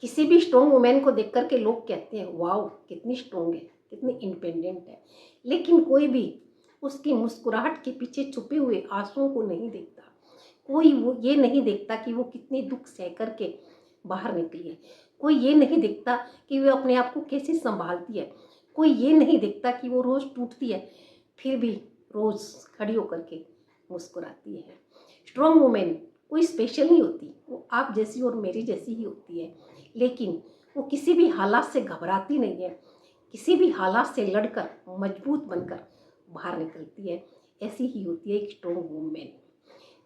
किसी भी strong women को देख कर के लोग कहते हैं वाओ कितनी स्ट्रॉन्ग है, कितनी इंडिपेंडेंट है, लेकिन कोई भी उसकी मुस्कुराहट के पीछे छुपे हुए आंसुओं को नहीं देखता। कोई वो ये नहीं देखता कि वो कितने दुख सह कर के बाहर निकली है। कोई ये नहीं देखता कि वो अपने आप को कैसे संभालती है। कोई ये नहीं देखता कि वो रोज़ टूटती है फिर भी रोज़ खड़ी होकर के मुस्कुराती है। स्ट्रॉन्ग वुमेन कोई स्पेशल नहीं होती, वो आप जैसी और मेरी जैसी ही होती है, लेकिन वो किसी भी हालात से घबराती नहीं है, किसी भी हालात से लड़कर मजबूत बनकर बाहर निकलती है। ऐसी ही होती है एक स्ट्रॉन्ग वुमेन।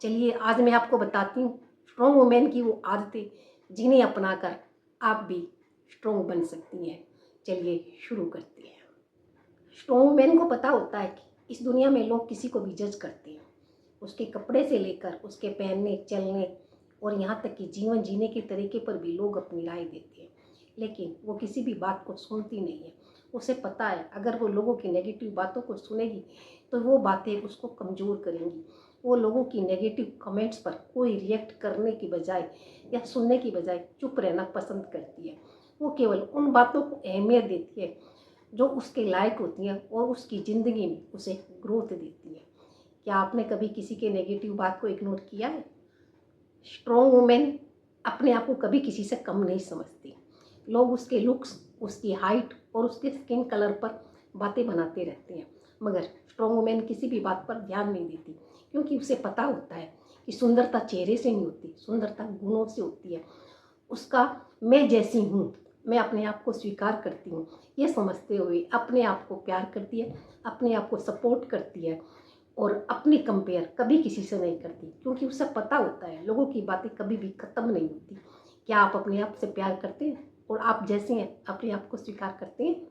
चलिए आज मैं आपको बताती हूँ स्ट्रॉन्ग वुमेन की वो आदतें जिन्हें अपनाकर आप भी स्ट्रॉन्ग बन सकती हैं। चलिए शुरू करते हैं। स्ट्रॉन्ग वुमेन को पता होता है कि इस दुनिया में लोग किसी को भी जज करते हैं, उसके कपड़े से लेकर उसके पहनने चलने और यहाँ तक कि जीवन जीने के तरीके पर भी लोग अपनी राय देते हैं, लेकिन वो किसी भी बात को सुनती नहीं है। उसे पता है अगर वो लोगों की नेगेटिव बातों को सुनेगी तो वो बातें उसको कमज़ोर करेंगी। वो लोगों की नेगेटिव कमेंट्स पर कोई रिएक्ट करने की बजाय या सुनने की बजाय चुप रहना पसंद करती है। वो केवल उन बातों को अहमियत देती है जो उसके लायक होती हैं और उसकी ज़िंदगी में उसे ग्रोथ देती है। क्या आपने कभी किसी के नेगेटिव बात को इग्नोर किया है? स्ट्रॉन्ग वुमेन अपने आप को कभी किसी से कम नहीं समझती। लोग उसके लुक्स, उसकी हाइट और उसके स्किन कलर पर बातें बनाते रहते हैं, मगर स्ट्रॉन्ग वुमेन किसी भी बात पर ध्यान नहीं देती, क्योंकि उसे पता होता है कि सुंदरता चेहरे से नहीं होती, सुंदरता गुणों से होती है। उसका मैं जैसी हूँ, मैं अपने आप को स्वीकार करती हूँ, ये समझते हुए अपने आप को प्यार करती है, अपने आप को सपोर्ट करती है और अपनी कंपेयर कभी किसी से नहीं करती, क्योंकि उसे पता होता है लोगों की बातें कभी भी ख़त्म नहीं होती। क्या आप अपने आप से प्यार करते हैं और आप जैसे हैं अपने आप को स्वीकार करते हैं?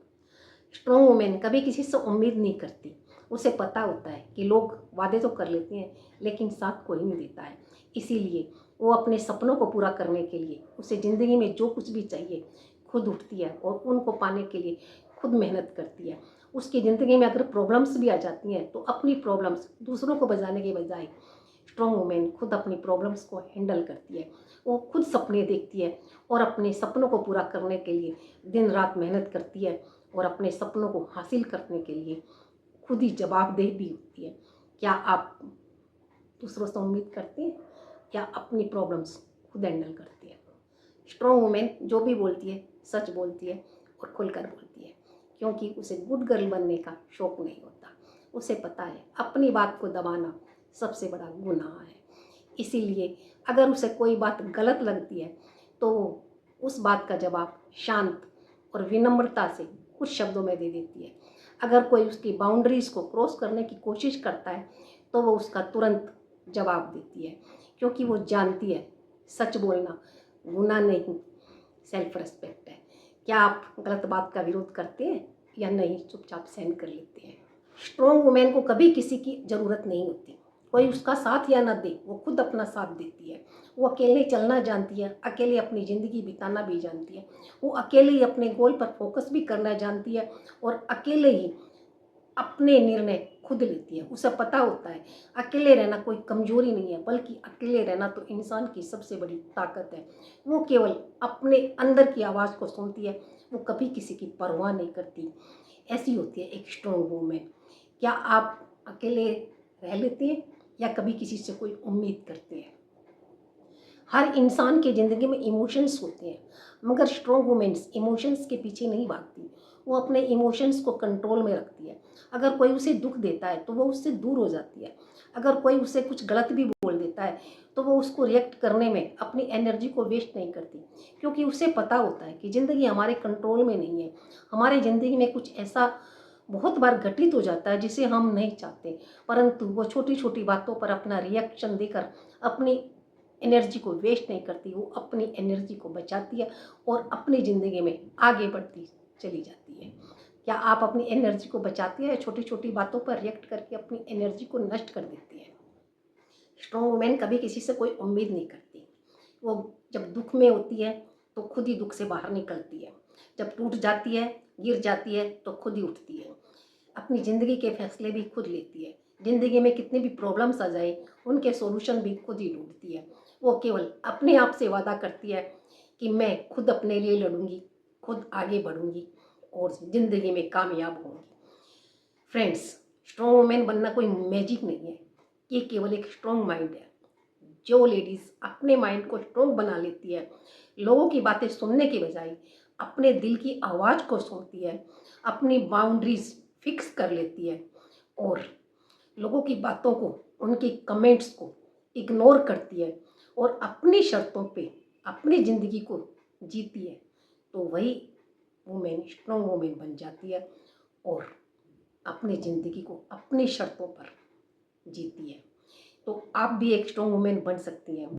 स्ट्रॉन्ग वुमेन कभी किसी से उम्मीद नहीं करती। उसे पता होता है कि लोग वादे तो कर लेते हैं लेकिन साथ कोई नहीं देता है, इसीलिए वो अपने सपनों को पूरा करने के लिए उसे ज़िंदगी में जो कुछ भी चाहिए खुद उठती है और उनको पाने के लिए खुद मेहनत करती है। उसकी ज़िंदगी में अगर प्रॉब्लम्स भी आ जाती हैं तो अपनी प्रॉब्लम्स दूसरों को बजाने के बजाय स्ट्रॉन्ग वुमेन खुद अपनी प्रॉब्लम्स को हैंडल करती है। वो खुद सपने देखती है और अपने सपनों को पूरा करने के लिए दिन रात मेहनत करती है और अपने सपनों को हासिल करने के लिए खुद ही जवाबदेह भी होती है। क्या आप दूसरों से उम्मीद करते हैं या अपनी प्रॉब्लम्स खुद हैंडल करते हैं? स्ट्रॉन्ग वुमेन जो भी बोलती है सच बोलती है और खुलकर बोलती है, क्योंकि उसे गुड गर्ल बनने का शौक नहीं होता। उसे पता है अपनी बात को दबाना सबसे बड़ा गुनाह है, इसीलिए अगर उसे कोई बात गलत लगती है तो वो उस बात का जवाब शांत और विनम्रता से कुछ शब्दों में दे देती है। अगर कोई उसकी बाउंड्रीज़ को क्रॉस करने की कोशिश करता है तो वो उसका तुरंत जवाब देती है, क्योंकि वो जानती है सच बोलना गुनाह नहीं, सेल्फ रिस्पेक्ट है। क्या आप गलत बात का विरोध करते हैं या नहीं चुपचाप सहन कर लेते हैं? स्ट्रॉन्ग वुमेन को कभी किसी की ज़रूरत नहीं होती। कोई उसका साथ या ना दे, वो खुद अपना साथ देती है। वो अकेले चलना जानती है, अकेले अपनी ज़िंदगी बिताना भी जानती है। वो अकेले ही अपने गोल पर फोकस भी करना जानती है और अकेले ही अपने निर्णय खुद लेती है। उसे पता होता है अकेले रहना कोई कमज़ोरी नहीं है, बल्कि अकेले रहना तो इंसान की सबसे बड़ी ताकत है। वो केवल अपने अंदर की आवाज़ को सुनती है, वो कभी किसी की परवाह नहीं करती। ऐसी होती है एक स्ट्रॉन्ग वुमेन। क्या आप अकेले रह लेते हैं या कभी किसी से कोई उम्मीद करते हैं? हर इंसान की ज़िंदगी में इमोशंस होते हैं, मगर स्ट्रॉन्ग वुमेन्स इमोशंस के पीछे नहीं भागती। वो अपने इमोशंस को कंट्रोल में रखती है। अगर कोई उसे दुख देता है तो वो उससे दूर हो जाती है। अगर कोई उसे कुछ गलत भी बोल देता है तो वो उसको रिएक्ट करने में अपनी एनर्जी को वेस्ट नहीं करती, क्योंकि उसे पता होता है कि ज़िंदगी हमारे कंट्रोल में नहीं है। हमारे ज़िंदगी में कुछ ऐसा बहुत बार घटित हो जाता है जिसे हम नहीं चाहते, परंतु वो छोटी छोटी बातों पर अपना रिएक्शन देकर अपनी एनर्जी को वेस्ट नहीं करती। वो अपनी एनर्जी को बचाती है और अपनी ज़िंदगी में आगे बढ़ती चली जाती है। क्या आप अपनी एनर्जी को बचाती है या छोटी छोटी बातों पर रिएक्ट करके अपनी एनर्जी को नष्ट कर देती है? स्ट्रॉन्ग वुमेन कभी किसी से कोई उम्मीद नहीं करती। वो जब दुख में होती है तो खुद ही दुख से बाहर निकलती है। जब टूट जाती है, गिर जाती है तो खुद ही उठती है। अपनी ज़िंदगी के फैसले भी खुद लेती है। ज़िंदगी में कितनी भी प्रॉब्लम्स आ जाए उनके सॉल्यूशन भी खुद ही ढूंढती है। वो केवल अपने आप से वादा करती है कि मैं खुद अपने लिए लड़ूंगी, खुद आगे बढ़ूंगी और ज़िंदगी में कामयाब होंगी। फ्रेंड्स, स्ट्रॉन्ग वुमेन बनना कोई मैजिक नहीं है, ये केवल एक स्ट्रॉन्ग माइंड है। जो लेडीज़ अपने माइंड को स्ट्रॉन्ग बना लेती है, लोगों की बातें सुनने के बजाय अपने दिल की आवाज़ को सुनती है, अपनी बाउंड्रीज फिक्स कर लेती है और लोगों की बातों को, उनके कमेंट्स को इग्नोर करती है और अपनी शर्तों पे अपनी ज़िंदगी को जीती है, तो वही वुमेन स्ट्रॉन्ग वुमेन बन जाती है और अपनी ज़िंदगी को अपनी शर्तों पर जीती है। तो आप भी एक स्ट्रॉन्ग वुमेन बन सकती हैं।